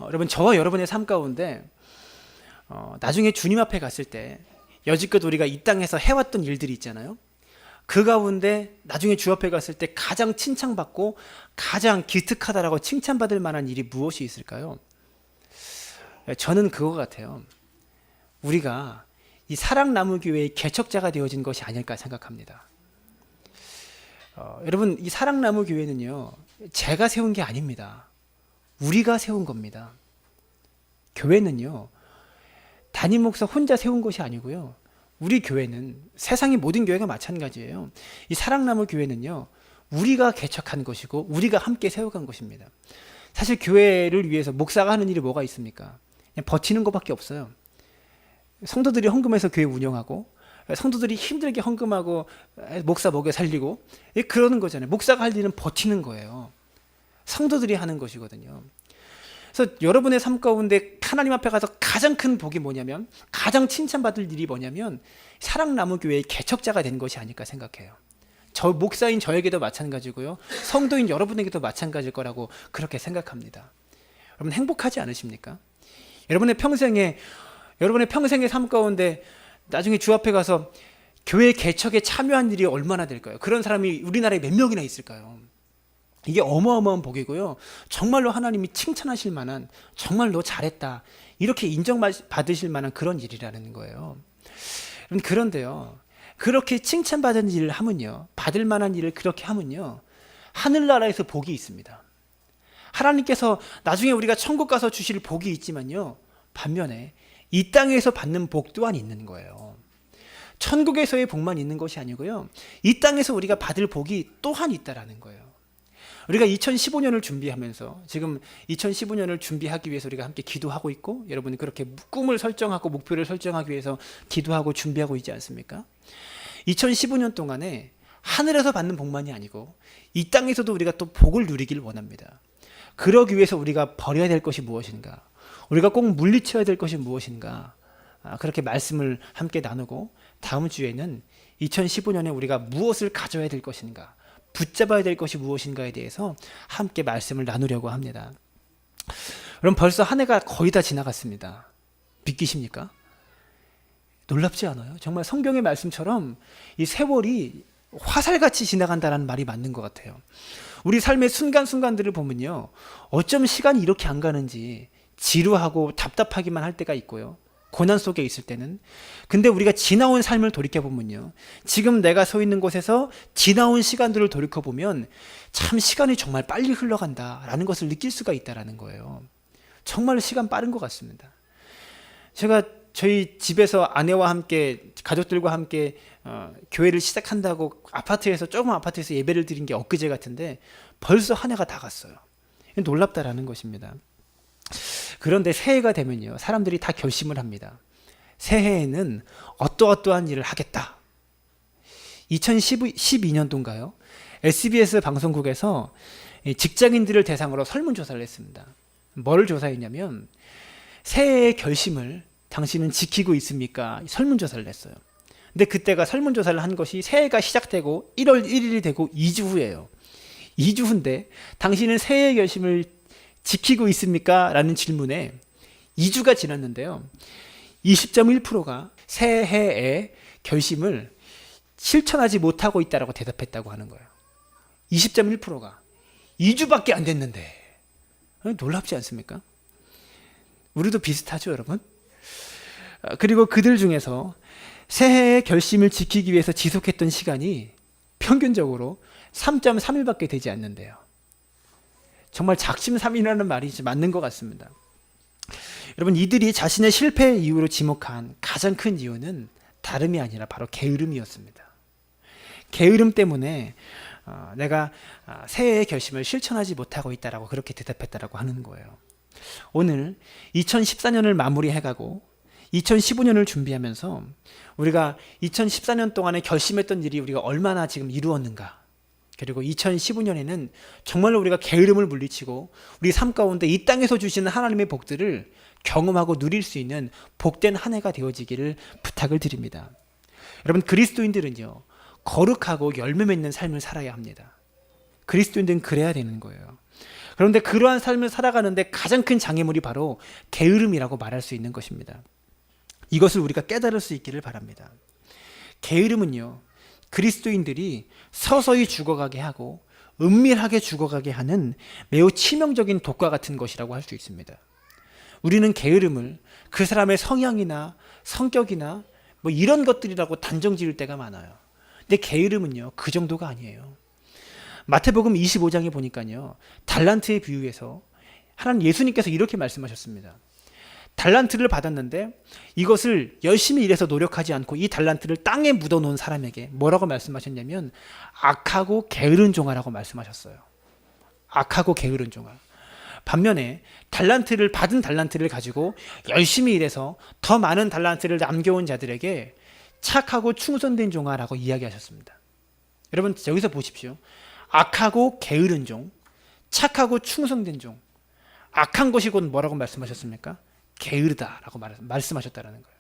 여러분, 저와 여러분의 삶 가운데 나중에 주님 앞에 갔을 때 여지껏 우리가 이 땅에서 해왔던 일들이 있잖아요. 그 가운데 나중에 주 앞에 갔을 때 가장 칭찬받고 가장 기특하다라고 칭찬받을 만한 일이 무엇이 있을까요? 저는 그거 같아요. 우리가 이 사랑나무교회의 개척자가 되어진 것이 아닐까 생각합니다. 여러분, 이 사랑나무교회는요, 제가 세운 게 아닙니다. 우리가 세운 겁니다. 교회는요, 담임 목사 혼자 세운 것이 아니고요, 우리 교회는 세상의 모든 교회가 마찬가지예요. 이 사랑나무 교회는요, 우리가 개척한 것이고 우리가 함께 세워간 것입니다. 사실 교회를 위해서 목사가 하는 일이 뭐가 있습니까? 그냥 버티는 것밖에 없어요. 성도들이 헌금해서 교회 운영하고, 성도들이 힘들게 헌금하고 목사 먹여 살리고, 그러는 거잖아요. 목사가 할 일은 버티는 거예요. 성도들이 하는 것이거든요. 그래서 여러분의 삶 가운데 하나님 앞에 가서 가장 큰 복이 뭐냐면, 가장 칭찬받을 일이 뭐냐면 사랑나무교회의 개척자가 된 것이 아닐까 생각해요. 저 목사인 저에게도 마찬가지고요, 성도인 여러분에게도 마찬가지일 거라고 그렇게 생각합니다. 여러분, 행복하지 않으십니까? 여러분의 평생의 삶 가운데 나중에 주 앞에 가서 교회 개척에 참여한 일이 얼마나 될까요? 그런 사람이 우리나라에 몇 명이나 있을까요? 이게 어마어마한 복이고요, 정말로 하나님이 칭찬하실 만한, 정말로 잘했다 이렇게 인정받으실 만한 그런 일이라는 거예요. 그런데요, 그렇게 칭찬받은 일을 하면요, 받을 만한 일을 그렇게 하면요, 하늘나라에서 복이 있습니다. 하나님께서 나중에 우리가 천국 가서 주실 복이 있지만요, 반면에 이 땅에서 받는 복 또한 있는 거예요. 천국에서의 복만 있는 것이 아니고요, 이 땅에서 우리가 받을 복이 또한 있다라는 거예요. 우리가 2015년을 준비하면서, 지금 2015년을 준비하기 위해서 우리가 함께 기도하고 있고, 여러분이 그렇게 꿈을 설정하고 목표를 설정하기 위해서 기도하고 준비하고 있지 않습니까? 2015년 동안에 하늘에서 받는 복만이 아니고 이 땅에서도 우리가 또 복을 누리길 원합니다. 그러기 위해서 우리가 버려야 될 것이 무엇인가, 우리가 꼭 물리쳐야 될 것이 무엇인가, 그렇게 말씀을 함께 나누고, 다음 주에는 2015년에 우리가 무엇을 가져야 될 것인가, 붙잡아야 될 것이 무엇인가에 대해서 함께 말씀을 나누려고 합니다. 그럼 벌써 한 해가 거의 다 지나갔습니다. 믿기십니까? 놀랍지 않아요? 정말 성경의 말씀처럼 이 세월이 화살같이 지나간다는 말이 맞는 것 같아요. 우리 삶의 순간순간들을 보면요, 어쩜 시간이 이렇게 안 가는지 지루하고 답답하기만 할 때가 있고요, 고난 속에 있을 때는. 근데 우리가 지나온 삶을 돌이켜보면요, 지금 내가 서 있는 곳에서 지나온 시간들을 돌이켜보면 참 시간이 정말 빨리 흘러간다라는 것을 느낄 수가 있다는 거예요. 정말 시간 빠른 것 같습니다. 제가 저희 집에서 아내와 함께, 가족들과 함께 교회를 시작한다고 조금 아파트에서 예배를 드린 게 엊그제 같은데 벌써 한 해가 다 갔어요. 놀랍다라는 것입니다. 그런데 새해가 되면요, 사람들이 다 결심을 합니다. 새해에는 어떠한 일을 하겠다. 2012년도인가요? SBS 방송국에서 직장인들을 대상으로 설문조사를 했습니다. 뭐를 조사했냐면, 새해의 결심을 당신은 지키고 있습니까? 설문조사를 했어요. 근데 그때가 설문조사를 한 것이 새해가 시작되고 1월 1일이 되고 2주 후예요. 2주 후인데 당신은 새해의 결심을 지키고 있습니까? 라는 질문에 2주가 지났는데요, 20.1%가 새해의 결심을 실천하지 못하고 있다고 대답했다고 하는 거예요. 20.1%가 2주밖에 안 됐는데. 놀랍지 않습니까? 우리도 비슷하죠, 여러분? 그리고 그들 중에서 새해의 결심을 지키기 위해서 지속했던 시간이 평균적으로 3.3일밖에 되지 않는데요. 정말 작심삼일이라는 말이 맞는 것 같습니다. 여러분, 이들이 자신의 실패의 이유로 지목한 가장 큰 이유는 다름이 아니라 바로 게으름이었습니다. 게으름 때문에 내가 새해의 결심을 실천하지 못하고 있다라고 그렇게 대답했다라고 하는 거예요. 오늘 2014년을 마무리해가고 2015년을 준비하면서 우리가 2014년 동안에 결심했던 일이 우리가 얼마나 지금 이루었는가, 그리고 2015년에는 정말로 우리가 게으름을 물리치고 우리 삶 가운데 이 땅에서 주시는 하나님의 복들을 경험하고 누릴 수 있는 복된 한 해가 되어지기를 부탁을 드립니다. 여러분, 그리스도인들은요, 거룩하고 열매 맺는 삶을 살아야 합니다. 그리스도인들은 그래야 되는 거예요. 그런데 그러한 삶을 살아가는데 가장 큰 장애물이 바로 게으름이라고 말할 수 있는 것입니다. 이것을 우리가 깨달을 수 있기를 바랍니다. 게으름은요, 그리스도인들이 서서히 죽어가게 하고 은밀하게 죽어가게 하는 매우 치명적인 독과 같은 것이라고 할 수 있습니다. 우리는 게으름을 그 사람의 성향이나 성격이나 뭐 이런 것들이라고 단정 지을 때가 많아요. 근데 게으름은요, 그 정도가 아니에요. 마태복음 25장에 보니까요, 달란트의 비유에서 하나님 예수님께서 이렇게 말씀하셨습니다. 달란트를 받았는데 이것을 열심히 일해서 노력하지 않고 이 달란트를 땅에 묻어놓은 사람에게 뭐라고 말씀하셨냐면 악하고 게으른 종아라고 말씀하셨어요. 악하고 게으른 종아. 반면에 받은 달란트를 가지고 열심히 일해서 더 많은 달란트를 남겨온 자들에게 착하고 충성된 종아라고 이야기하셨습니다. 여러분 여기서 보십시오. 악하고 게으른 종, 착하고 충성된 종. 악한 것이 곧 뭐라고 말씀하셨습니까? 게으르다라고 말씀하셨다라는 거예요.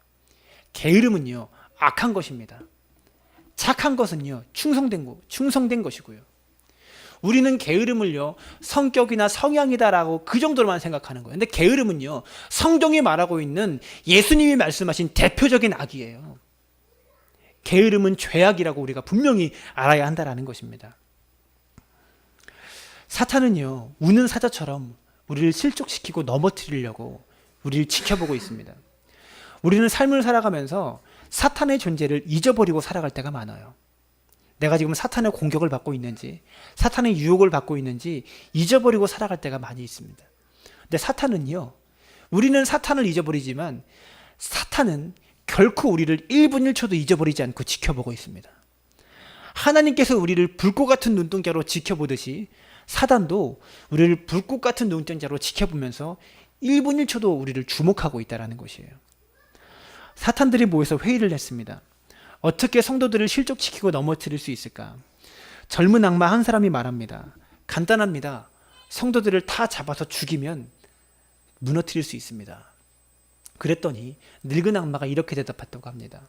게으름은요, 악한 것입니다. 착한 것은요, 충성된 것이고요. 우리는 게으름을요, 성격이나 성향이다라고 그 정도로만 생각하는 거예요. 근데 게으름은요, 성경이 말하고 있는 예수님이 말씀하신 대표적인 악이에요. 게으름은 죄악이라고 우리가 분명히 알아야 한다라는 것입니다. 사탄은요, 우는 사자처럼 우리를 실족시키고 넘어뜨리려고 우리를 지켜보고 있습니다. 우리는 삶을 살아가면서 사탄의 존재를 잊어버리고 살아갈 때가 많아요. 내가 지금 사탄의 공격을 받고 있는지, 사탄의 유혹을 받고 있는지 잊어버리고 살아갈 때가 많이 있습니다. 근데 사탄은요, 우리는 사탄을 잊어버리지만 사탄은 결코 우리를 1분 1초도 잊어버리지 않고 지켜보고 있습니다. 하나님께서 우리를 불꽃 같은 눈동자로 지켜보듯이 사단도 우리를 불꽃 같은 눈동자로 지켜보면서 1분 1초도 우리를 주목하고 있다는 것이에요. 사탄들이 모여서 회의를 했습니다. 어떻게 성도들을 실족시키고 넘어뜨릴 수 있을까? 젊은 악마 한 사람이 말합니다. 간단합니다. 성도들을 다 잡아서 죽이면 무너뜨릴 수 있습니다. 그랬더니 늙은 악마가 이렇게 대답했다고 합니다.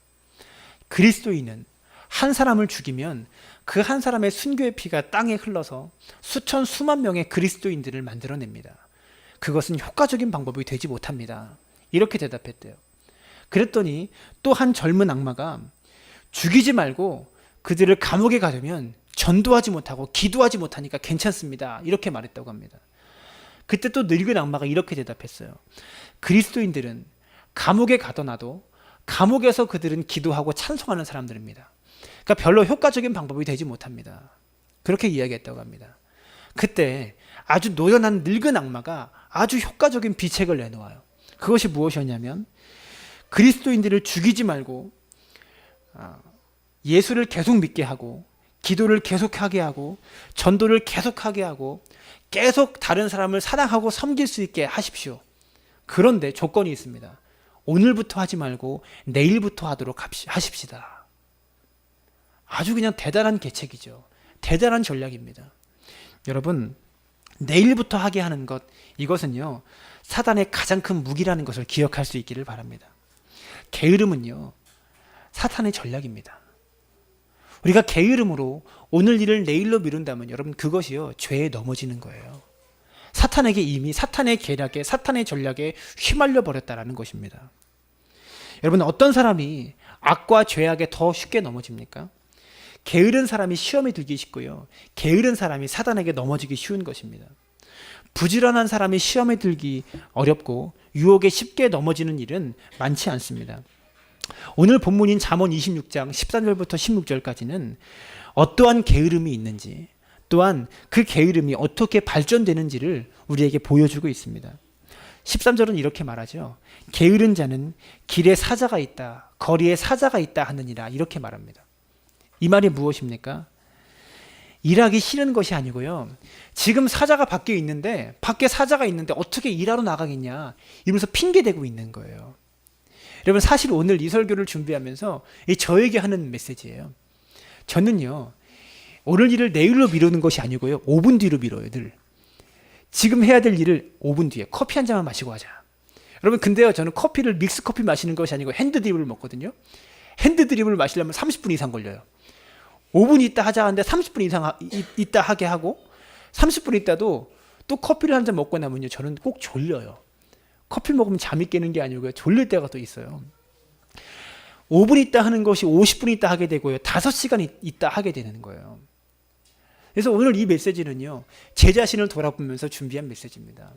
그리스도인은 한 사람을 죽이면 그 한 사람의 순교의 피가 땅에 흘러서 수천 수만 명의 그리스도인들을 만들어냅니다. 그것은 효과적인 방법이 되지 못합니다. 이렇게 대답했대요. 그랬더니 또 한 젊은 악마가 죽이지 말고 그들을 감옥에 가두면 전도하지 못하고 기도하지 못하니까 괜찮습니다. 이렇게 말했다고 합니다. 그때 또 늙은 악마가 이렇게 대답했어요. 그리스도인들은 감옥에 가둬놔도 감옥에서 그들은 기도하고 찬송하는 사람들입니다. 그러니까 별로 효과적인 방법이 되지 못합니다. 그렇게 이야기했다고 합니다. 그때 아주 노련한 늙은 악마가 아주 효과적인 비책을 내놓아요. 그것이 무엇이었냐면 그리스도인들을 죽이지 말고 예수를 계속 믿게 하고 기도를 계속하게 하고 전도를 계속하게 하고 계속 다른 사람을 사랑하고 섬길 수 있게 하십시오. 그런데 조건이 있습니다. 오늘부터 하지 말고 내일부터 하도록 하십시다. 아주 그냥 대단한 계책이죠. 대단한 전략입니다. 여러분, 내일부터 하게 하는 것, 이것은요, 사단의 가장 큰 무기라는 것을 기억할 수 있기를 바랍니다. 게으름은요, 사탄의 전략입니다. 우리가 게으름으로 오늘 일을 내일로 미룬다면 여러분 그것이요, 죄에 넘어지는 거예요. 사탄에게 이미 사탄의 계략에, 사탄의 전략에 휘말려 버렸다라는 것입니다. 여러분, 어떤 사람이 악과 죄악에 더 쉽게 넘어집니까? 게으른 사람이 시험에 들기 쉽고요, 게으른 사람이 사단에게 넘어지기 쉬운 것입니다. 부지런한 사람이 시험에 들기 어렵고 유혹에 쉽게 넘어지는 일은 많지 않습니다. 오늘 본문인 잠언 26장 13절부터 16절까지는 어떠한 게으름이 있는지, 또한 그 게으름이 어떻게 발전되는지를 우리에게 보여주고 있습니다. 13절은 이렇게 말하죠. 게으른 자는 길에 사자가 있다, 거리에 사자가 있다 하느니라, 이렇게 말합니다. 이 말이 무엇입니까? 일하기 싫은 것이 아니고요, 지금 사자가 밖에 있는데, 밖에 사자가 있는데 어떻게 일하러 나가겠냐 이러면서 핑계대고 있는 거예요. 여러분, 사실 오늘 이 설교를 준비하면서 저에게 하는 메시지예요. 저는요, 오늘 일을 내일로 미루는 것이 아니고요, 5분 뒤로 미뤄요. 늘 지금 해야 될 일을 5분 뒤에 커피 한 잔만 마시고 하자. 여러분, 근데요, 저는 커피를 믹스 커피 마시는 것이 아니고 핸드드립을 먹거든요. 핸드드립을 마시려면 30분 이상 걸려요. 5분 있다 하자 하는데 30분 이상 있다 하게 하고, 30분 있다도 또 커피를 한 잔 먹고 나면요, 저는 꼭 졸려요. 커피 먹으면 잠이 깨는 게 아니고요, 졸릴 때가 또 있어요. 5분 있다 하는 것이 50분 있다 하게 되고요, 5시간 있다 하게 되는 거예요. 그래서 오늘 이 메시지는요, 제 자신을 돌아보면서 준비한 메시지입니다.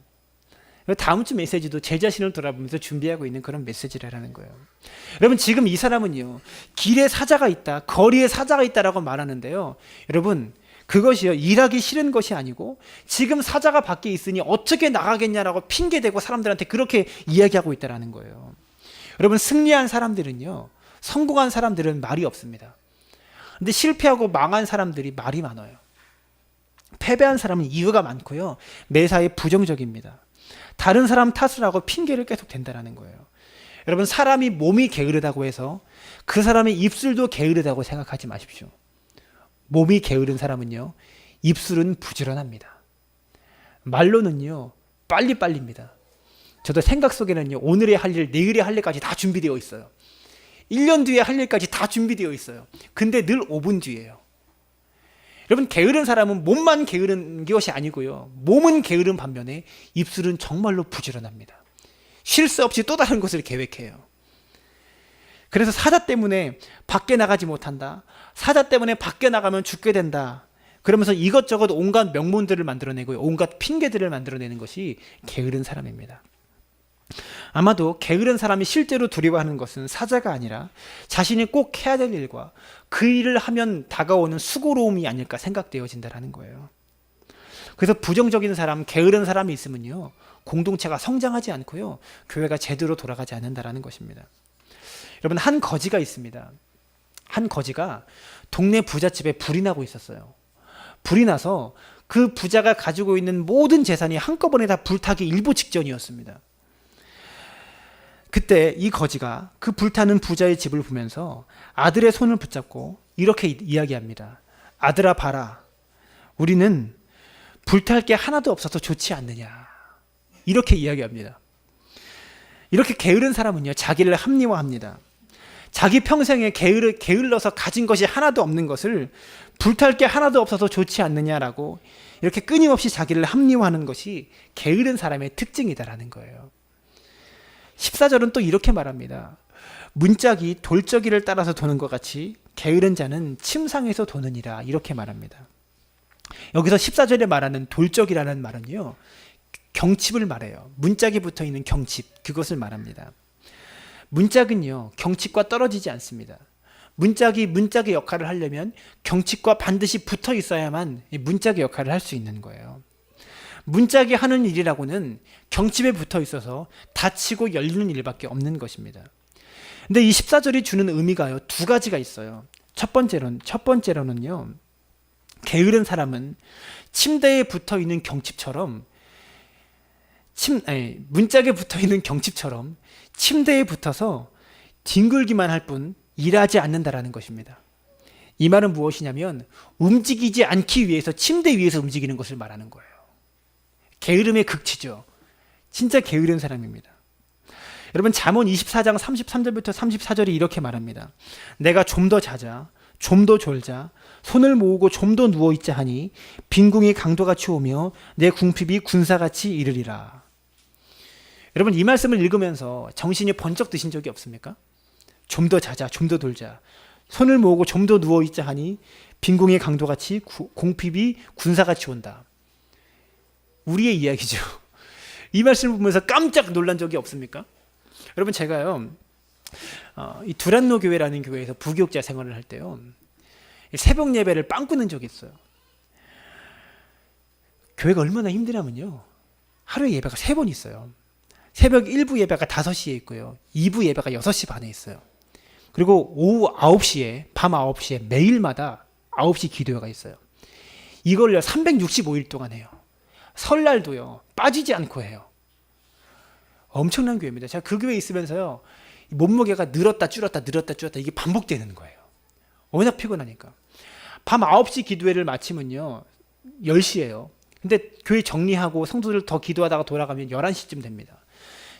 다음 주 메시지도 제 자신을 돌아보면서 준비하고 있는 그런 메시지라는 거예요. 여러분, 지금 이 사람은요, 길에 사자가 있다, 거리에 사자가 있다라고 말하는데요, 여러분, 그것이요, 일하기 싫은 것이 아니고 지금 사자가 밖에 있으니 어떻게 나가겠냐라고 핑계대고 사람들한테 그렇게 이야기하고 있다라는 거예요. 여러분, 승리한 사람들은요, 성공한 사람들은 말이 없습니다. 근데 실패하고 망한 사람들이 말이 많아요. 패배한 사람은 이유가 많고요, 매사에 부정적입니다. 다른 사람 탓을 하고 핑계를 계속 댄다는 거예요. 여러분, 사람이 몸이 게으르다고 해서 그 사람의 입술도 게으르다고 생각하지 마십시오. 몸이 게으른 사람은요, 입술은 부지런합니다. 말로는요, 빨리빨리입니다. 저도 생각 속에는요, 오늘의 할 일, 내일의 할 일까지 다 준비되어 있어요. 1년 뒤에 할 일까지 다 준비되어 있어요. 근데 늘 5분 뒤에요. 여러분, 게으른 사람은 몸만 게으른 것이 아니고요, 몸은 게으른 반면에 입술은 정말로 부지런합니다. 쉴 새 없이 또 다른 것을 계획해요. 그래서 사자 때문에 밖에 나가지 못한다, 사자 때문에 밖에 나가면 죽게 된다, 그러면서 이것저것 온갖 명문들을 만들어내고요, 온갖 핑계들을 만들어내는 것이 게으른 사람입니다. 아마도 게으른 사람이 실제로 두려워하는 것은 사자가 아니라 자신이 꼭 해야 될 일과 그 일을 하면 다가오는 수고로움이 아닐까 생각되어진다는 거예요. 그래서 부정적인 사람, 게으른 사람이 있으면요, 공동체가 성장하지 않고요, 교회가 제대로 돌아가지 않는다는 것입니다. 여러분, 한 거지가 있습니다. 한 거지가 동네 부잣집에 불이 나고 있었어요. 불이 나서 그 부자가 가지고 있는 모든 재산이 한꺼번에 다 불타기 일보 직전이었습니다. 그때 이 거지가 그 불타는 부자의 집을 보면서 아들의 손을 붙잡고 이렇게 이야기합니다. 아들아, 봐라. 우리는 불탈 게 하나도 없어서 좋지 않느냐. 이렇게 이야기합니다. 이렇게 게으른 사람은요, 자기를 합리화합니다. 자기 평생에 게을러서 가진 것이 하나도 없는 것을 불탈 게 하나도 없어서 좋지 않느냐라고 이렇게 끊임없이 자기를 합리화하는 것이 게으른 사람의 특징이다라는 거예요. 14절은 또 이렇게 말합니다. 문짝이 돌적이를 따라서 도는 것 같이 게으른 자는 침상에서 도느니라, 이렇게 말합니다. 여기서 14절에 말하는 돌적이라는 말은요, 경칩을 말해요. 문짝이 붙어있는 경칩, 그것을 말합니다. 문짝은요, 경칩과 떨어지지 않습니다. 문짝의 역할을 하려면 경칩과 반드시 붙어 있어야만 문짝의 역할을 할 수 있는 거예요. 문짝이 하는 일이라고는 경칩에 붙어 있어서 닫히고 열리는 일밖에 없는 것입니다. 근데 이 14절이 주는 의미가요, 두 가지가 있어요. 첫 번째로는요, 게으른 사람은 침대에 붙어 있는 경칩처럼 문짝에 붙어 있는 경칩처럼 침대에 붙어서 뒹굴기만 할 뿐 일하지 않는다라는 것입니다. 이 말은 무엇이냐면 움직이지 않기 위해서 침대 위에서 움직이는 것을 말하는 거예요. 게으름의 극치죠. 진짜 게으른 사람입니다. 여러분, 잠언 24장 33절부터 34절이 이렇게 말합니다. 내가 좀 더 자자, 좀 더 졸자, 손을 모으고 좀 더 누워있자 하니 빈궁이 강도같이 오며 내 궁핍이 군사같이 이르리라. 여러분, 이 말씀을 읽으면서 정신이 번쩍 드신 적이 없습니까? 좀 더 자자, 좀 더 돌자, 손을 모으고 좀 더 누워있자 하니 빈궁의 강도같이 궁핍이 군사같이 온다. 우리의 이야기죠. 이 말씀을 보면서 깜짝 놀란 적이 없습니까? 여러분, 제가요, 이 두란노 교회라는 교회에서 부교육자 생활을 할 때요, 새벽 예배를 빵꾸는 적이 있어요. 교회가 얼마나 힘드냐면요, 하루에 예배가 3번 있어요. 새벽 1부 예배가 5시에 있고요, 2부 예배가 6시 반에 있어요. 그리고 오후 9시에, 밤 9시에 매일마다 9시 기도회가 있어요. 이걸요 365일 동안 해요. 설날도요 빠지지 않고 해요. 엄청난 교회입니다. 제가 그 교회에 있으면서요, 몸무게가 늘었다 줄었다 이게 반복되는 거예요. 워낙 피곤하니까. 밤 9시 기도회를 마치면요 10시예요. 근데 교회 정리하고 성도들 더 기도하다가 돌아가면 11시쯤 됩니다.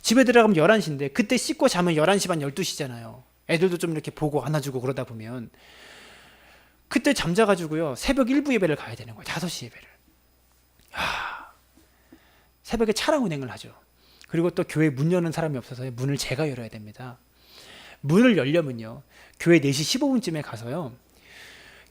집에 들어가면 11시인데 그때 씻고 자면 11시 반 12시잖아요. 애들도 좀 이렇게 보고 안아주고 그러다 보면 그때 잠자가지고요 새벽 1부 예배를 가야 되는 거예요. 5시 예배를. 새벽에 차량 운행을 하죠. 그리고 또 교회 문 여는 사람이 없어서 문을 제가 열어야 됩니다. 문을 열려면요, 교회 4시 15분쯤에 가서요,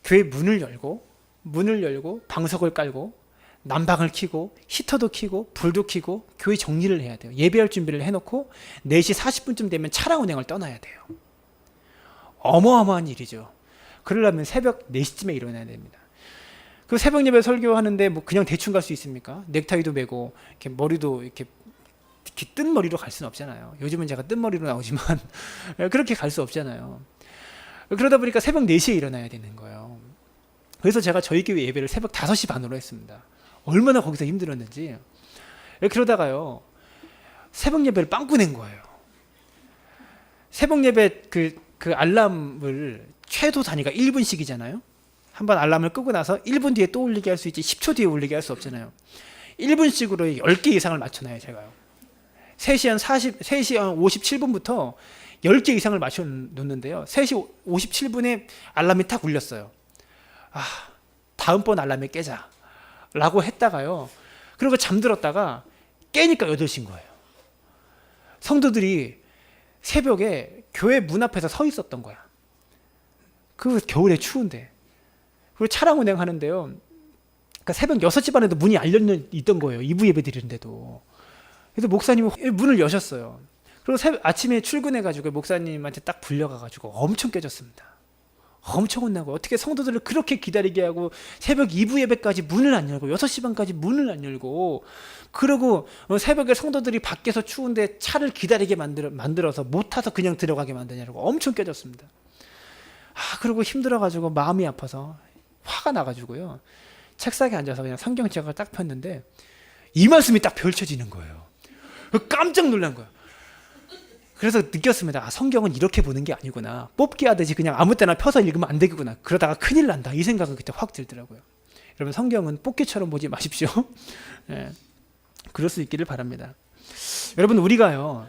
교회 문을 열고 방석을 깔고 난방을 켜고 히터도 켜고 불도 켜고 교회 정리를 해야 돼요. 예배할 준비를 해놓고 4시 40분쯤 되면 차량 운행을 떠나야 돼요. 어마어마한 일이죠. 그러려면 새벽 4시쯤에 일어나야 됩니다. 그 새벽 예배 설교하는데 뭐 그냥 대충 갈 수 있습니까? 넥타이도 매고 이렇게 머리도 이렇게 뜬 머리로 갈 수는 없잖아요. 요즘은 제가 뜬 머리로 나오지만 그렇게 갈 수 없잖아요. 그러다 보니까 새벽 4시에 일어나야 되는 거예요. 그래서 제가 저희 교회 예배를 새벽 5시 반으로 했습니다. 얼마나 거기서 힘들었는지. 그러다가요, 새벽 예배를 빵꾸 낸 거예요. 새벽 예배 그 알람을 최소 단위가 1분씩이잖아요. 한번 알람을 끄고 나서 1분 뒤에 또 울리게 할 수 있지 10초 뒤에 울리게 할 수 없잖아요. 1분씩으로 10개 이상을 맞춰놔요, 제가요. 3시 57분부터 10개 이상을 맞춰 놓는데요. 3시 57분에 알람이 탁 울렸어요. 아, 다음번 알람에 깨자 라고 했다가요, 그리고 잠들었다가 깨니까 8시인 거예요. 성도들이 새벽에 교회 문 앞에서 서 있었던 거야. 그 겨울에 추운데. 그리고 차량 운행하는데요, 그러니까 새벽 6시 반에도 문이 열려 있던 거예요. 2부 예배 드리는데도. 그래서 목사님이 문을 여셨어요. 그리고 아침에 출근해가지고 목사님한테 딱 불려가가지고 엄청 깨졌습니다. 엄청 혼나고, 어떻게 성도들을 그렇게 기다리게 하고 새벽 2부 예배까지 문을 안 열고 6시 반까지 문을 안 열고, 그러고 새벽에 성도들이 밖에서 추운데 차를 기다리게 만들어서 못 타서 그냥 들어가게 만드냐고 엄청 깨졌습니다. 그리고 힘들어가지고 마음이 아파서 화가 나가지고요, 책상에 앉아서 그냥 성경책을 딱 폈는데 이 말씀이 딱 펼쳐지는 거예요. 깜짝 놀란 거예요. 그래서 느꼈습니다. 성경은 이렇게 보는 게 아니구나. 뽑기 하듯이 그냥 아무 때나 펴서 읽으면 안 되겠구나. 그러다가 큰일 난다. 이 생각은 그때 확 들더라고요. 여러분, 성경은 뽑기처럼 보지 마십시오. 네, 그럴 수 있기를 바랍니다. 여러분, 우리가요,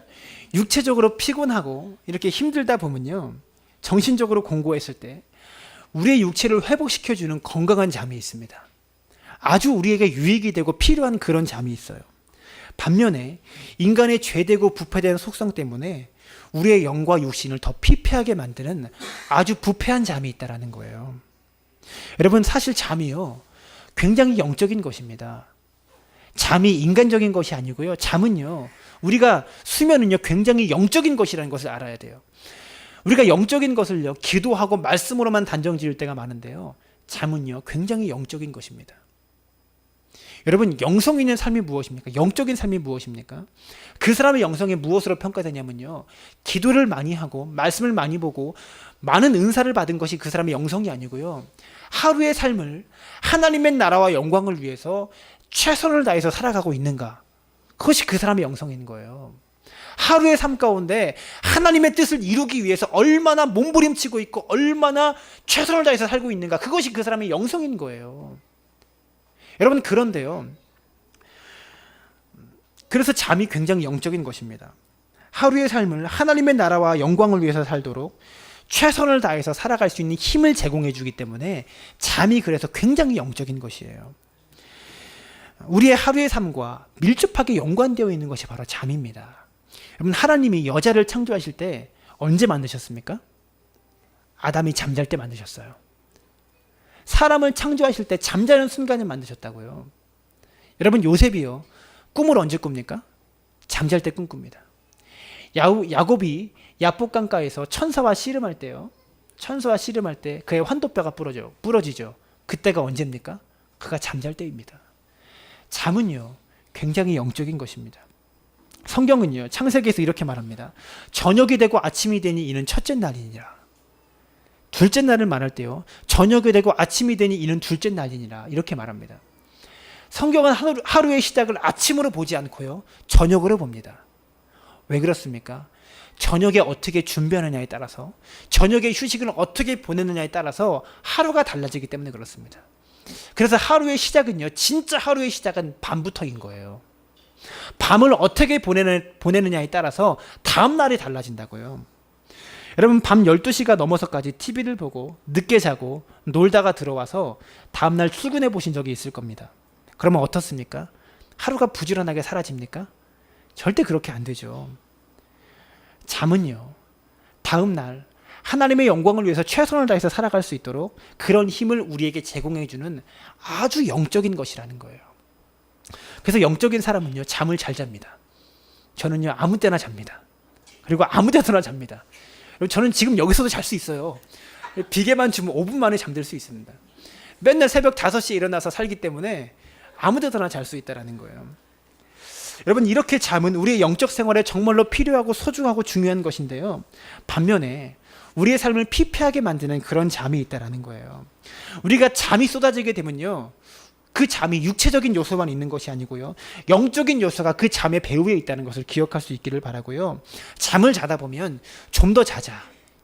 육체적으로 피곤하고 이렇게 힘들다 보면요, 정신적으로 공고했을 때 우리의 육체를 회복시켜주는 건강한 잠이 있습니다. 아주 우리에게 유익이 되고 필요한 그런 잠이 있어요. 반면에 인간의 죄되고 부패된 속성 때문에 우리의 영과 육신을 더 피폐하게 만드는 아주 부패한 잠이 있다는 거예요. 여러분, 사실 잠이요, 굉장히 영적인 것입니다. 잠이 인간적인 것이 아니고요, 잠은요, 우리가 수면은요, 굉장히 영적인 것이라는 것을 알아야 돼요. 우리가 영적인 것을요, 기도하고 말씀으로만 단정 지을 때가 많은데요, 잠은요, 굉장히 영적인 것입니다. 여러분, 영성 있는 삶이 무엇입니까? 영적인 삶이 무엇입니까? 그 사람의 영성이 무엇으로 평가되냐면요, 기도를 많이 하고 말씀을 많이 보고 많은 은사를 받은 것이 그 사람의 영성이 아니고요, 하루의 삶을 하나님의 나라와 영광을 위해서 최선을 다해서 살아가고 있는가, 그것이 그 사람의 영성인 거예요. 하루의 삶 가운데 하나님의 뜻을 이루기 위해서 얼마나 몸부림치고 있고 얼마나 최선을 다해서 살고 있는가, 그것이 그 사람의 영성인 거예요. 여러분, 그런데요, 그래서 잠이 굉장히 영적인 것입니다. 하루의 삶을 하나님의 나라와 영광을 위해서 살도록 최선을 다해서 살아갈 수 있는 힘을 제공해 주기 때문에 잠이 그래서 굉장히 영적인 것이에요. 우리의 하루의 삶과 밀접하게 연관되어 있는 것이 바로 잠입니다. 여러분, 하나님이 여자를 창조하실 때 언제 만드셨습니까? 아담이 잠잘 때 만드셨어요. 사람을 창조하실 때 잠자는 순간에 만드셨다고요. 여러분, 요셉이요, 꿈을 언제 꿉니까? 잠잘 때 꿈꿉니다. 야곱이 야복강가에서 천사와 씨름할 때요, 천사와 씨름할 때 그의 환도뼈가 부러지죠. 그때가 언제입니까? 그가 잠잘 때입니다. 잠은요, 굉장히 영적인 것입니다. 성경은요, 창세기에서 이렇게 말합니다. 저녁이 되고 아침이 되니 이는 첫째 날이니라. 둘째 날을 말할 때요, 저녁이 되고 아침이 되니 이는 둘째 날이니라, 이렇게 말합니다. 성경은 하루의 시작을 아침으로 보지 않고요, 저녁으로 봅니다. 왜 그렇습니까? 저녁에 어떻게 준비하느냐에 따라서, 저녁에 휴식을 어떻게 보내느냐에 따라서 하루가 달라지기 때문에 그렇습니다. 그래서 하루의 시작은요, 진짜 하루의 시작은 밤부터인 거예요. 밤을 어떻게 보내느냐에 따라서 다음 날이 달라진다고요. 여러분, 밤 12시가 넘어서까지 TV를 보고 늦게 자고 놀다가 들어와서 다음날 출근해 보신 적이 있을 겁니다. 그러면 어떻습니까? 하루가 부지런하게 사라집니까? 절대 그렇게 안 되죠. 잠은요, 다음 날 하나님의 영광을 위해서 최선을 다해서 살아갈 수 있도록 그런 힘을 우리에게 제공해주는 아주 영적인 것이라는 거예요. 그래서 영적인 사람은요, 잠을 잘 잡니다. 저는요, 아무 때나 잡니다. 그리고 아무 데서나 잡니다. 저는 지금 여기서도 잘 수 있어요. 비계만 주면 5분 만에 잠들 수 있습니다. 맨날 새벽 5시에 일어나서 살기 때문에 아무 데서나 잘 수 있다는 거예요. 여러분, 이렇게 잠은 우리의 영적 생활에 정말로 필요하고 소중하고 중요한 것인데요. 반면에 우리의 삶을 피폐하게 만드는 그런 잠이 있다는 거예요. 우리가 잠이 쏟아지게 되면요, 그 잠이 육체적인 요소만 있는 것이 아니고요, 영적인 요소가 그 잠의 배후에 있다는 것을 기억할 수 있기를 바라고요. 잠을 자다 보면 좀 더 자자,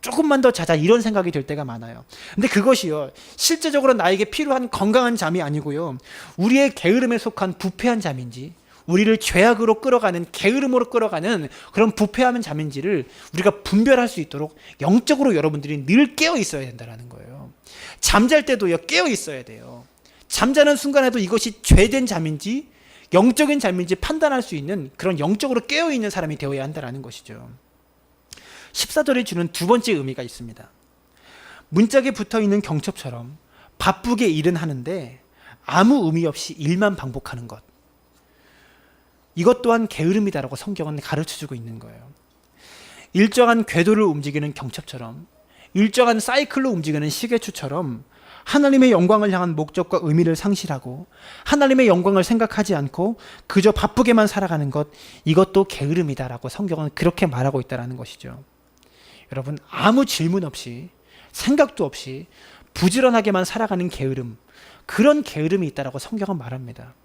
조금만 더 자자, 이런 생각이 들 때가 많아요. 근데 그것이요, 실제적으로 나에게 필요한 건강한 잠이 아니고요, 우리의 게으름에 속한 부패한 잠인지, 우리를 죄악으로 끌어가는, 게으름으로 끌어가는 그런 부패한 잠인지를 우리가 분별할 수 있도록 영적으로 여러분들이 늘 깨어 있어야 된다는 거예요. 잠잘 때도요, 깨어 있어야 돼요. 잠자는 순간에도 이것이 죄된 잠인지 영적인 잠인지 판단할 수 있는 그런 영적으로 깨어 있는 사람이 되어야 한다는 것이죠. 14절이 주는 두 번째 의미가 있습니다. 문짝에 붙어있는 경첩처럼 바쁘게 일은 하는데 아무 의미 없이 일만 반복하는 것, 이것 또한 게으름이다라고 성경은 가르쳐주고 있는 거예요. 일정한 궤도를 움직이는 경첩처럼, 일정한 사이클로 움직이는 시계추처럼 하나님의 영광을 향한 목적과 의미를 상실하고 하나님의 영광을 생각하지 않고 그저 바쁘게만 살아가는 것, 이것도 게으름이다라고 성경은 그렇게 말하고 있다는 것이죠. 여러분, 아무 질문 없이 생각도 없이 부지런하게만 살아가는 게으름, 그런 게으름이 있다라고 성경은 말합니다.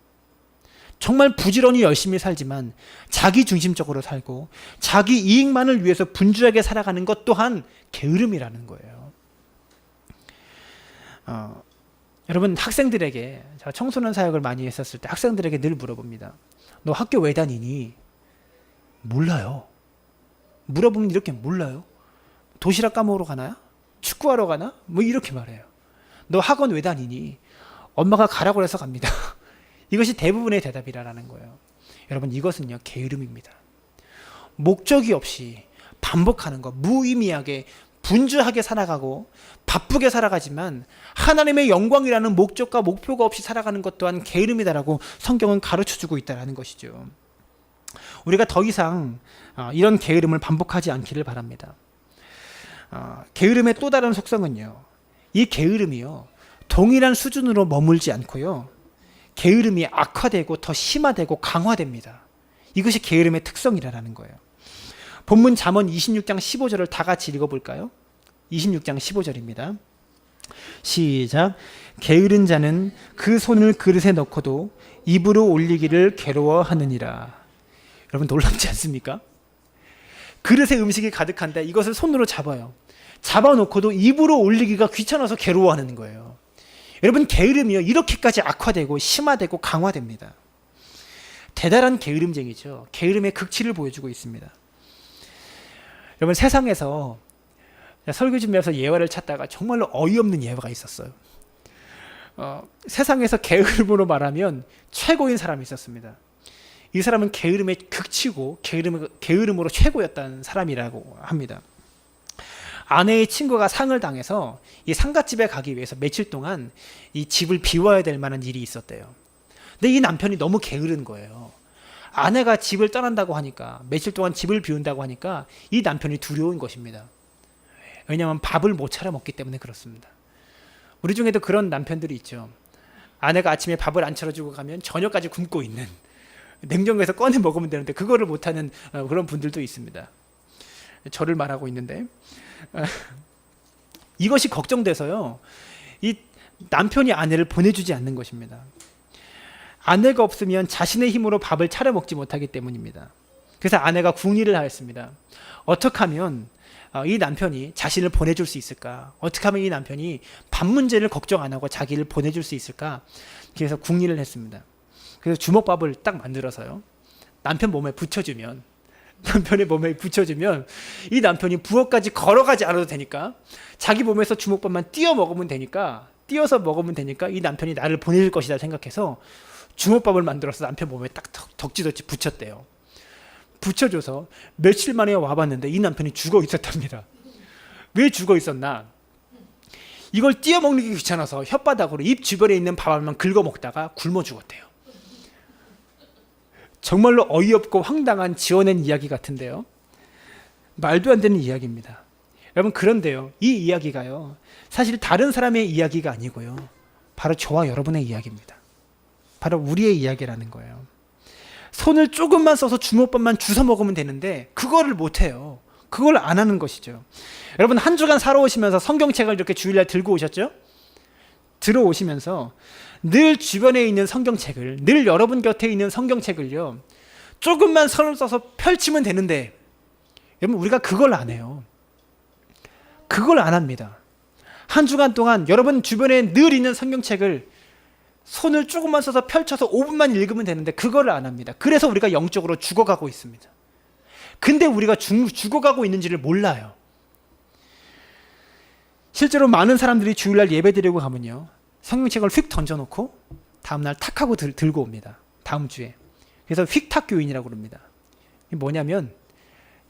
정말 부지런히 열심히 살지만 자기 중심적으로 살고 자기 이익만을 위해서 분주하게 살아가는 것 또한 게으름이라는 거예요. 여러분, 학생들에게, 제가 청소년 사역을 많이 했었을 때 학생들에게 늘 물어봅니다. 너 학교 왜 다니니? 몰라요. 물어보면 이렇게 몰라요. 도시락 까먹으러 가나요? 축구하러 가나? 뭐 이렇게 말해요. 너 학원 왜 다니니? 엄마가 가라고 해서 갑니다. 이것이 대부분의 대답이라는 거예요. 여러분, 이것은요, 게으름입니다. 목적이 없이 반복하는 것, 무의미하게 분주하게 살아가고 바쁘게 살아가지만 하나님의 영광이라는 목적과 목표가 없이 살아가는 것 또한 게으름이다라고 성경은 가르쳐주고 있다는 것이죠. 우리가 더 이상 이런 게으름을 반복하지 않기를 바랍니다. 게으름의 또 다른 속성은요, 이 게으름이요, 동일한 수준으로 머물지 않고요, 게으름이 악화되고 더 심화되고 강화됩니다. 이것이 게으름의 특성이라는 거예요. 본문 잠언 26장 15절을 다 같이 읽어볼까요? 26장 15절입니다. 시작. 게으른 자는 그 손을 그릇에 넣고도 입으로 올리기를 괴로워하느니라. 여러분, 놀랍지 않습니까? 그릇에 음식이 가득한데 이것을 손으로 잡아요. 잡아놓고도 입으로 올리기가 귀찮아서 괴로워하는 거예요. 여러분, 게으름이요, 이렇게까지 악화되고 심화되고 강화됩니다. 대단한 게으름쟁이죠. 게으름의 극치를 보여주고 있습니다. 여러분, 세상에서 설교 준비해서 예화를 찾다가 정말로 어이없는 예화가 있었어요. 세상에서 게으름으로 말하면 최고인 사람이 있었습니다. 이 사람은 게으름의 극치고 게으름으로 최고였다는 사람이라고 합니다. 아내의 친구가 상을 당해서 이 상갓집에 가기 위해서 며칠 동안 이 집을 비워야 될 만한 일이 있었대요. 근데 이 남편이 너무 게으른 거예요. 아내가 집을 떠난다고 하니까, 며칠 동안 집을 비운다고 하니까 이 남편이 두려운 것입니다. 왜냐하면 밥을 못 차려 먹기 때문에 그렇습니다. 우리 중에도 그런 남편들이 있죠. 아내가 아침에 밥을 안 차려주고 가면 저녁까지 굶고 있는, 냉장고에서 꺼내 먹으면 되는데 그거를 못하는 그런 분들도 있습니다. 저를 말하고 있는데, 이것이 걱정돼서요, 이 남편이 아내를 보내주지 않는 것입니다. 아내가 없으면 자신의 힘으로 밥을 차려 먹지 못하기 때문입니다. 그래서 아내가 궁리를 하였습니다. 어떻게 하면 이 남편이 자신을 보내줄 수 있을까? 어떻게 하면 이 남편이 밥 문제를 걱정 안 하고 자기를 보내줄 수 있을까? 그래서 궁리를 했습니다. 그래서 주먹밥을 딱 만들어서요, 남편의 몸에 붙여주면 이 남편이 부엌까지 걸어가지 않아도 되니까, 자기 몸에서 주먹밥만 띄어서 먹으면 되니까 이 남편이 나를 보내줄 것이다 생각해서 주먹밥을 만들어서 남편 몸에 딱 덕지덕지 붙였대요. 붙여줘서 며칠 만에 와봤는데 이 남편이 죽어 있었답니다. 왜 죽어 있었나? 이걸 띄어먹는 게 귀찮아서 혓바닥으로 입 주변에 있는 밥알만 긁어먹다가 굶어 죽었대요. 정말로 어이없고 황당한 지어낸 이야기 같은데요. 말도 안 되는 이야기입니다. 여러분, 그런데요, 이 이야기가요, 사실 다른 사람의 이야기가 아니고요, 바로 저와 여러분의 이야기입니다. 바로 우리의 이야기라는 거예요. 손을 조금만 써서 주먹밥만 주워 먹으면 되는데 그거를 못해요. 그걸 안 하는 것이죠. 여러분, 한 주간 살아오시면서 성경책을 이렇게 주일날 들고 오셨죠? 들어오시면서 늘 주변에 있는 성경책을, 늘 여러분 곁에 있는 성경책을요, 조금만 손을 써서 펼치면 되는데, 여러분, 우리가 그걸 안 해요. 그걸 안 합니다. 한 주간 동안 여러분 주변에 늘 있는 성경책을 손을 조금만 써서 펼쳐서 5분만 읽으면 되는데 그거를 안 합니다. 그래서 우리가 영적으로 죽어가고 있습니다. 근데 우리가 죽어가고 있는지를 몰라요. 실제로 많은 사람들이 주일날 예배드리고 가면요, 성경책을 휙 던져놓고 다음날 탁 하고 들고 옵니다. 다음 주에. 그래서 휙탁 교인이라고 그럽니다. 이게 뭐냐면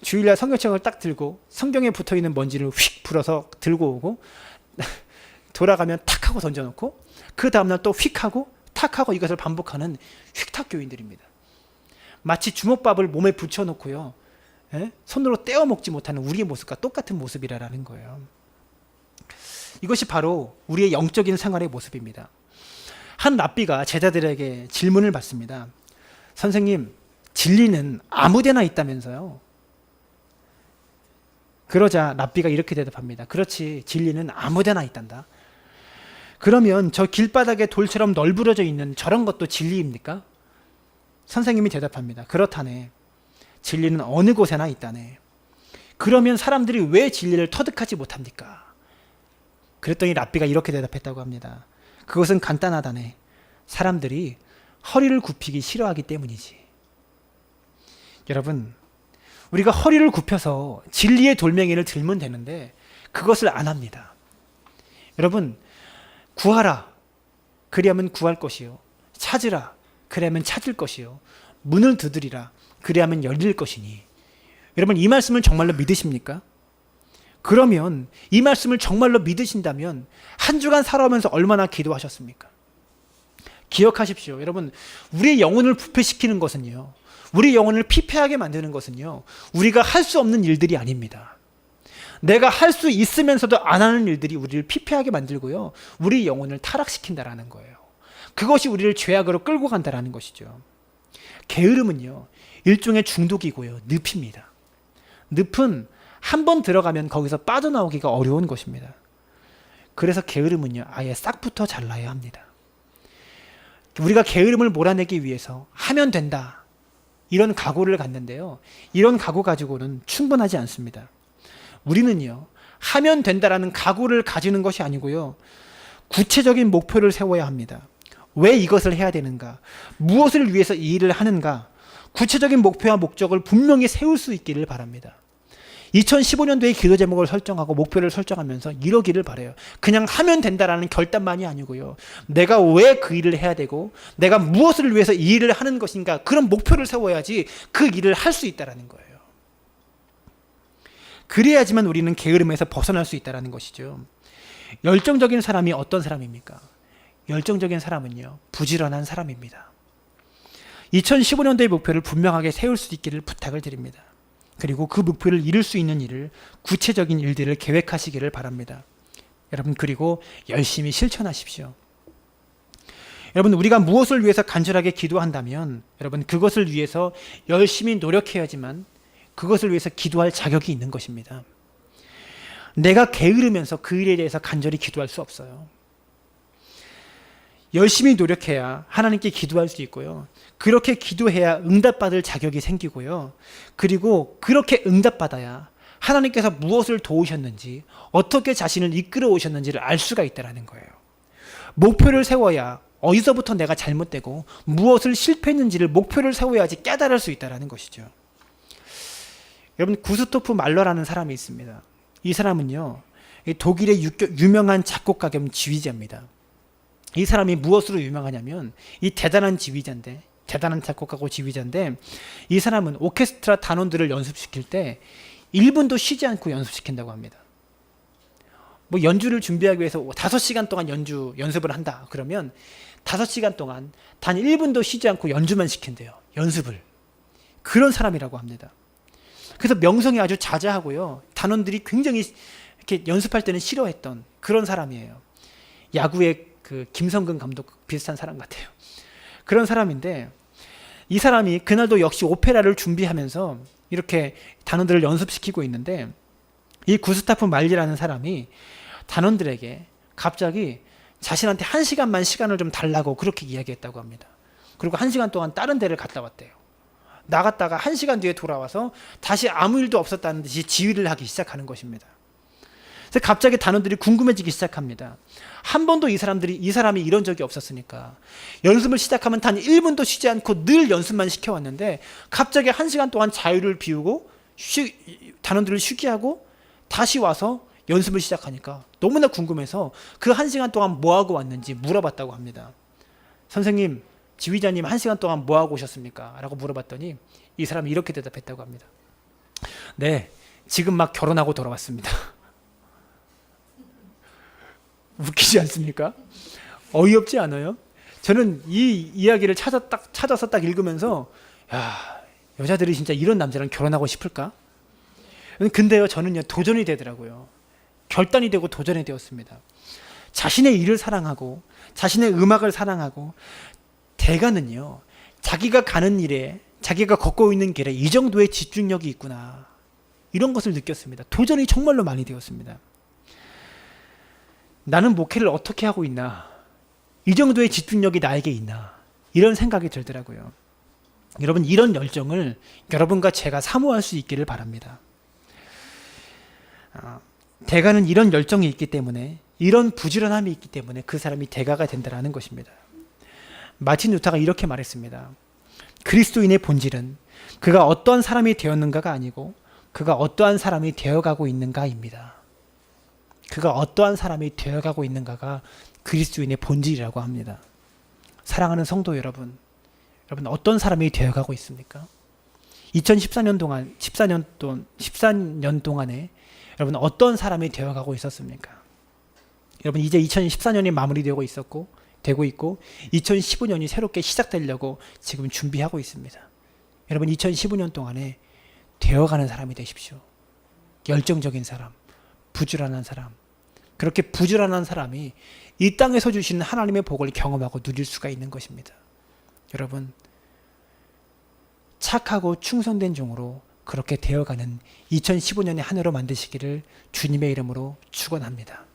주일날 성경책을 딱 들고 성경에 붙어있는 먼지를 휙 불어서 들고 오고 돌아가면 탁 하고 던져놓고 그 다음날 또 휙 하고 탁 하고 이것을 반복하는 휙탁 교인들입니다. 마치 주먹밥을 몸에 붙여놓고요, 손으로 떼어 먹지 못하는 우리의 모습과 똑같은 모습이라는 거예요. 이것이 바로 우리의 영적인 생활의 모습입니다. 한 랍비가 제자들에게 질문을 받습니다. 선생님, 진리는 아무데나 있다면서요? 그러자 랍비가 이렇게 대답합니다. 그렇지, 진리는 아무데나 있단다. 그러면 저 길바닥에 돌처럼 널브러져 있는 저런 것도 진리입니까? 선생님이 대답합니다. 그렇다네. 진리는 어느 곳에나 있다네. 그러면 사람들이 왜 진리를 터득하지 못합니까? 그랬더니 랍비가 이렇게 대답했다고 합니다. 그것은 간단하다네. 사람들이 허리를 굽히기 싫어하기 때문이지. 여러분, 우리가 허리를 굽혀서 진리의 돌멩이를 들면 되는데 그것을 안 합니다. 여러분, 구하라, 그리하면 구할 것이요. 찾으라, 그리하면 찾을 것이요. 문을 두드리라, 그리하면 열릴 것이니. 여러분, 이 말씀을 정말로 믿으십니까? 그러면 이 말씀을 정말로 믿으신다면 한 주간 살아오면서 얼마나 기도하셨습니까? 기억하십시오. 여러분, 우리의 영혼을 부패시키는 것은요, 우리 영혼을 피폐하게 만드는 것은요, 우리가 할 수 없는 일들이 아닙니다. 내가 할 수 있으면서도 안 하는 일들이 우리를 피폐하게 만들고요, 우리 영혼을 타락시킨다라는 거예요. 그것이 우리를 죄악으로 끌고 간다라는 것이죠. 게으름은요, 일종의 중독이고요, 늪입니다. 늪은 한 번 들어가면 거기서 빠져나오기가 어려운 것입니다. 그래서 게으름은요, 아예 싹부터 잘라야 합니다. 우리가 게으름을 몰아내기 위해서 하면 된다, 이런 각오를 갖는데요, 이런 각오 가지고는 충분하지 않습니다. 우리는요, 하면 된다라는 각오를 가지는 것이 아니고요, 구체적인 목표를 세워야 합니다. 왜 이것을 해야 되는가? 무엇을 위해서 이 일을 하는가? 구체적인 목표와 목적을 분명히 세울 수 있기를 바랍니다. 2015년도에 기도 제목을 설정하고 목표를 설정하면서 이러기를 바라요. 그냥 하면 된다라는 결단만이 아니고요, 내가 왜 그 일을 해야 되고 내가 무엇을 위해서 이 일을 하는 것인가, 그런 목표를 세워야지 그 일을 할 수 있다는 거예요. 그래야지만 우리는 게으름에서 벗어날 수 있다는 것이죠. 열정적인 사람이 어떤 사람입니까? 열정적인 사람은요, 부지런한 사람입니다. 2015년도의 목표를 분명하게 세울 수 있기를 부탁을 드립니다. 그리고 그 목표를 이룰 수 있는 일을, 구체적인 일들을 계획하시기를 바랍니다. 여러분, 그리고 열심히 실천하십시오. 여러분, 우리가 무엇을 위해서 간절하게 기도한다면 여러분, 그것을 위해서 열심히 노력해야지만 그것을 위해서 기도할 자격이 있는 것입니다. 내가 게으르면서 그 일에 대해서 간절히 기도할 수 없어요. 열심히 노력해야 하나님께 기도할 수 있고요, 그렇게 기도해야 응답받을 자격이 생기고요, 그리고 그렇게 응답받아야 하나님께서 무엇을 도우셨는지, 어떻게 자신을 이끌어 오셨는지를 알 수가 있다는 거예요. 목표를 세워야 어디서부터 내가 잘못되고 무엇을 실패했는지를 목표를 세워야지 깨달을 수 있다는 것이죠. 여러분, 구스토프 말러라는 사람이 있습니다. 이 사람은요, 독일의 유명한 작곡가 겸 지휘자입니다. 이 사람이 무엇으로 유명하냐면 이 대단한 지휘자인데, 대단한 작곡가고 지휘자인데, 이 사람은 오케스트라 단원들을 연습시킬 때 1분도 쉬지 않고 연습시킨다고 합니다. 뭐 연주를 준비하기 위해서 5시간 동안 연습을 한다 그러면 5시간 동안 단 1분도 쉬지 않고 연주만 시킨대요. 연습을. 그런 사람이라고 합니다. 그래서 명성이 아주 자자하고요. 단원들이 굉장히 이렇게 연습할 때는 싫어했던 그런 사람이에요. 야구의 그 김성근 감독 비슷한 사람 같아요. 그런 사람인데, 이 사람이 그날도 역시 오페라를 준비하면서 이렇게 단원들을 연습시키고 있는데, 이 구스타프 말리라는 사람이 단원들에게 갑자기 자신한테 1시간만 시간을 좀 달라고 그렇게 이야기했다고 합니다. 그리고 1시간 동안 다른 데를 갔다 왔대요. 나갔다가 1시간 뒤에 돌아와서 다시 아무 일도 없었다는 듯이 지휘를 하기 시작하는 것입니다. 그래서 갑자기 단원들이 궁금해지기 시작합니다. 한 번도 이 사람이 이런 적이 없었으니까 연습을 시작하면 단 1분도 쉬지 않고 늘 연습만 시켜왔는데 갑자기 1시간 동안 자유를 비우고 단원들을 쉬게 하고 다시 와서 연습을 시작하니까 너무나 궁금해서 그 1시간 동안 뭐하고 왔는지 물어봤다고 합니다. 선생님, 지휘자님 1시간 동안 뭐하고 오셨습니까? 라고 물어봤더니 이 사람이 이렇게 대답했다고 합니다. 네, 지금 막 결혼하고 돌아왔습니다. 웃기지 않습니까? 어이없지 않아요? 저는 이 이야기를 찾아서 딱 읽으면서, 야, 여자들이 진짜 이런 남자랑 결혼하고 싶을까? 근데요, 저는요, 도전이 되더라고요. 결단이 되고 도전이 되었습니다. 자신의 일을 사랑하고 자신의 음악을 사랑하고, 대가는요, 자기가 가는 일에, 자기가 걷고 있는 길에 이 정도의 집중력이 있구나, 이런 것을 느꼈습니다. 도전이 정말로 많이 되었습니다. 나는 목회를 어떻게 하고 있나, 이 정도의 집중력이 나에게 있나, 이런 생각이 들더라고요. 여러분, 이런 열정을 여러분과 제가 사모할 수 있기를 바랍니다. 대가는 이런 열정이 있기 때문에, 이런 부지런함이 있기 때문에 그 사람이 대가가 된다는 것입니다. 마틴 루터가 이렇게 말했습니다. 그리스도인의 본질은 그가 어떠한 사람이 되었는가가 아니고 그가 어떠한 사람이 되어가고 있는가입니다. 그가 어떠한 사람이 되어가고 있는가가 그리스도인의 본질이라고 합니다. 사랑하는 성도 여러분, 여러분 어떤 사람이 되어가고 있습니까? 2014년 동안에 여러분 어떤 사람이 되어가고 있었습니까? 여러분 이제 2014년이 마무리되고 있고 2015년이 새롭게 시작되려고 지금 준비하고 있습니다. 여러분 2015년 동안에 되어가는 사람이 되십시오. 열정적인 사람, 부지런한 사람. 그렇게 부지런한 사람이 이 땅에서 주시는 하나님의 복을 경험하고 누릴 수가 있는 것입니다. 여러분 착하고 충성된 종으로 그렇게 되어가는 2015년의 한 해로 만드시기를 주님의 이름으로 축원합니다.